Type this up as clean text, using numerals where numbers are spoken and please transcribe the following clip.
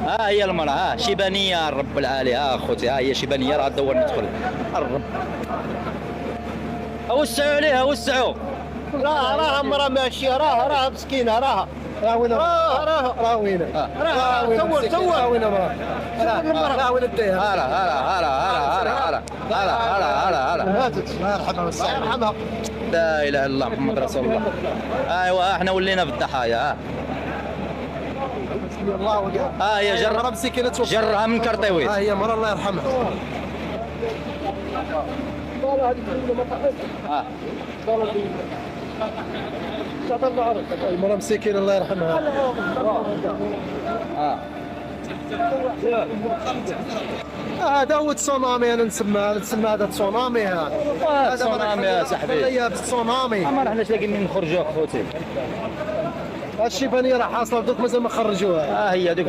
ها هي المرأة، ها شيبانية الرب العالي، ها اخوتي، ها هي شيبانية، راه دور ندخل الرب. وسعوا عليها وسعوا. راها مرة ماشية، راها مسكينة، راها وين راه وين صور وين مرة راه وين الدير هلا ماتت الله يرحمها الله يرحمها. لا اله الا الله محمد رسول الله. ايوا احنا ولينا بالضحايا. ها الله وجهها. ها هي مرة مسكينة جرها من كرطيوي. ها هي مرة الله يرحمها. ها المرة مسكينة الله يرحمها. هذا هو التسونامي، انا نسمى هذا التسونامي. هذا تسونامي يا صاحبي، هي التسونامي. ما حناش لاقيين نخرجوا اخوتي. هادشي باني راه حاصل دوك مازال ما خرجوها. ها هي دوك